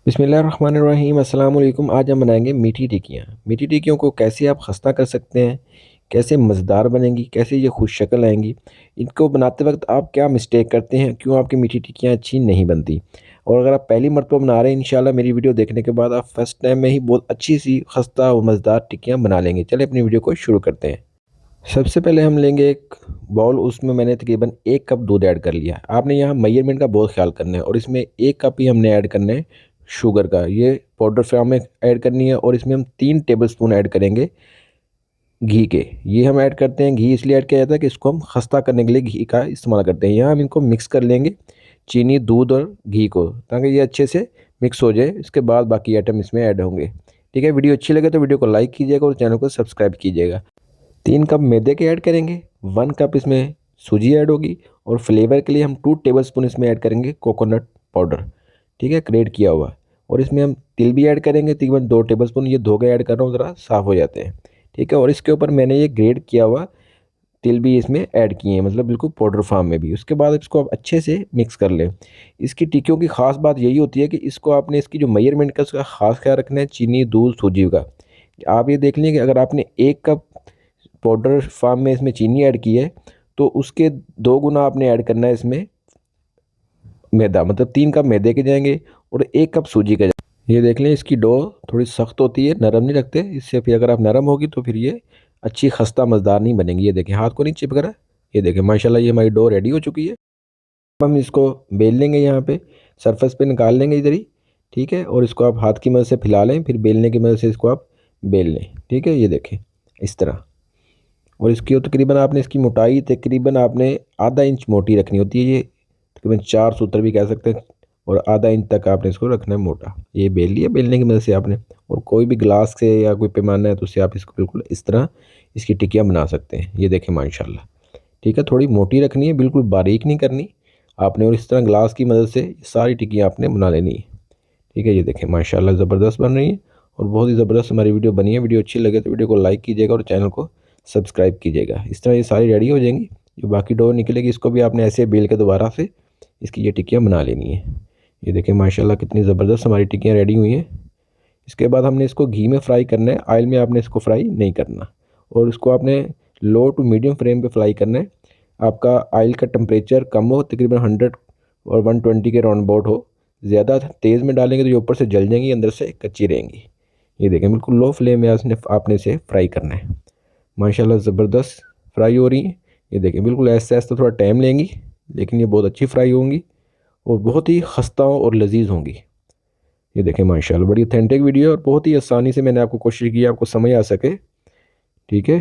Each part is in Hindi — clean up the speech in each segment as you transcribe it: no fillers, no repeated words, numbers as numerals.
बिस्मिल्लाहिर्रहमानिर्रहीम अस्सलाम वालेकुम। आज हम बनाएंगे मीठी टिक्कियाँ। मीठी टिक्कियों को कैसे आप खस्ता कर सकते हैं, कैसे मज़ेदार बनेंगी, कैसे ये खुश शक्ल आएंगी। इनको बनाते वक्त आप क्या मिस्टेक करते हैं, क्यों आपकी मीठी टिक्कियाँ अच्छी नहीं बनती। और अगर आप पहली मरतबा बना रहे हैं, इंशाल्लाह मेरी वीडियो देखने के बाद आप फर्स्ट टाइम में ही बहुत अच्छी सी खस्ता और मज़ेदार टिक्कियाँ बना लेंगे। चलिए अपनी वीडियो को शुरू करते हैं। सबसे पहले हम लेंगे एक बाउल, उसमें मैंने तकरीबन 1 कप दूध ऐड कर लिया। आपने यहाँ मेजरमेंट का बहुत ख्याल करना है और इसमें 1 कप ही हमने ऐड करना है शुगर का। ये पाउडर फॉर्म में ऐड करनी है और इसमें हम 3 टेबलस्पून ऐड करेंगे घी के। ये हम ऐड करते हैं, घी इसलिए ऐड किया जाता है कि इसको हम खस्ता करने के लिए घी का इस्तेमाल करते हैं। यहाँ हम इनको मिक्स कर लेंगे, चीनी, दूध और घी को, ताकि ये अच्छे से मिक्स हो जाए। इसके बाद बाकी आइटम इसमें ऐड होंगे। ठीक है, वीडियो अच्छी लगे तो वीडियो को लाइक कीजिएगा और चैनल को सब्सक्राइब कीजिएगा। 3 कप मैदे के ऐड करेंगे, 1 कप इसमें सूजी ऐड होगी और फ्लेवर के लिए हम 2 टेबलस्पून इसमें ऐड करेंगे कोकोनट पाउडर। ठीक है, ग्रेट किया हुआ। और इसमें हम तिल भी ऐड करेंगे, तकरीबन 2 टेबलस्पून। ये धो के ऐड कर रहा हूँ, ज़रा साफ़ हो जाते हैं। ठीक है, और इसके ऊपर मैंने ये ग्रेट किया हुआ तिल भी इसमें ऐड किए हैं, मतलब बिल्कुल पाउडर फॉर्म में भी। उसके बाद इसको आप अच्छे से मिक्स कर लें। इसकी टिक्कियों की ख़ास बात यही होती है कि इसको आपने इसकी जो मेजरमेंट का उसका ख़ास ख्याल रखना है, चीनी, दूध, सूजी का। आप ये देख लें कि अगर आपने 1 कप पाउडर फॉर्म में इसमें चीनी ऐड की है, तो उसके 2 गुना आपने ऐड करना है इसमें मैदा, मतलब 3 कप मैदे के जाएंगे और 1 कप सूजी का जाएंगे। ये देख लें, इसकी डो थोड़ी सख्त होती है, नरम नहीं रखते। इससे फिर अगर आप नरम होगी तो फिर ये अच्छी खस्ता मज़ेदार नहीं बनेगी। ये देखें, हाथ को नहीं चिपक रहा। ये देखें माशाल्लाह, ये हमारी डो रेडी हो चुकी है। अब हम इसको बेल लेंगे, यहाँ पे सरफेस पे निकाल लेंगे इधर ही। ठीक है, और इसको आप हाथ की मदद से फैला लें, फिर बेलने की मदद से इसको आप बेल लें। ठीक है, ये देखें इस तरह। और इसकी तकरीबन आपने इसकी मोटाई तकरीबन आपने आधा इंच मोटी रखनी होती है। ये तकरीबन 4 सूत्र भी कह सकते हैं, और आधा इंच तक आपने इसको रखना है मोटा। ये बेल लिया, बेलने की मदद से आपने, और कोई भी ग्लास से या कोई पैमाना है तो उससे आप इसको बिल्कुल इस तरह इसकी टिक्कियाँ बना सकते हैं। ये देखें माशाल्लाह। ठीक है, थोड़ी मोटी रखनी है, बिल्कुल बारीक नहीं करनी आपने। और इस तरह ग्लास की मदद से सारी टिक्कियाँ आपने बना लेनी है। ठीक है, ये देखें माशाल्लाह ज़बरदस्त बन रही है और बहुत ही ज़बरदस्त हमारी वीडियो बनी है। वीडियो अच्छी लगे तो वीडियो को लाइक कीजिएगा और चैनल को सब्सक्राइब कीजिएगा। इस तरह ये सारी रेडी हो जाएंगी। जो बाकी डो निकलेगी, इसको भी आपने ऐसे बेल के दोबारा से इसकी ये टिक्कियाँ बना लेनी है। ये देखें माशाल्लाह कितनी ज़बरदस्त हमारी टिक्कियाँ रेडी हुई हैं। इसके बाद हमने इसको घी में फ्राई करना है, ऑयल में आपने इसको फ्राई नहीं करना। और इसको आपने लो टू मीडियम फ्लेम पे फ्राई करना है। आपका ऑयल का टेम्परेचर कम हो, तकरीबन 100 और 120 के राउंड अबाउट हो। ज़्यादा तेज़ में डालेंगे तो ये ऊपर से जल जाएंगी, अंदर से कच्ची रहेंगी। ये देखें बिल्कुल लो फ्लेम में आपने इसे फ्राई करना है। माशाल्लाह ज़बरदस्त फ्राई हो रही है। ये देखें बिल्कुल ऐसे ऐसे, थोड़ा टाइम लेंगी लेकिन ये बहुत अच्छी फ्राई होंगी और बहुत ही खस्ता और लजीज होंगी। ये देखें माशाल्लाह, बड़ी ऑथेंटिक वीडियो है और बहुत ही आसानी से मैंने आपको कोशिश की आपको समझ आ सके। ठीक है,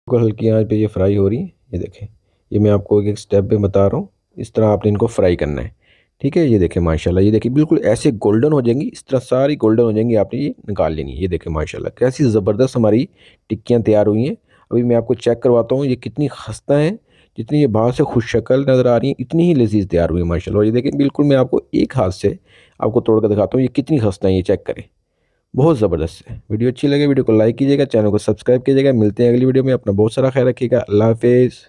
बिल्कुल हल्की आंच पे ये फ्राई हो रही है। ये देखें, ये मैं आपको एक एक स्टेप पे बता रहा हूँ, इस तरह आपने इनको फ्राई करना है। ठीक है, ये देखें माशाल्लाह, ये देखिए बिल्कुल ऐसे गोल्डन हो जाएंगी, इस तरह सारी गोल्डन हो जाएंगी, आपने ये निकाल लेनी है। ये देखें माशाल्लाह कैसी ज़बरदस्त हमारी टिक्कियाँ तैयार हुई हैं। अभी मैं आपको चेक करवाता हूँ ये कितनी खस्ता हैं। जितनी ये बाहर से खुश शक्ल नज़र आ रही है, इतनी ही लजीज तैयार हुई है माशाल्लाह। और ये देखें बिल्कुल, मैं आपको एक हाथ से आपको तोड़ कर दिखाता हूँ ये कितनी खस्ता है, ये चेक करें। बहुत ज़बरदस्त है। वीडियो अच्छी लगे वीडियो को लाइक कीजिएगा, चैनल को सब्सक्राइब कीजिएगा। मिलते हैं अगली वीडियो में। अपना बहुत सारा ख्याल रखिएगा। अल्लाह हाफिज़।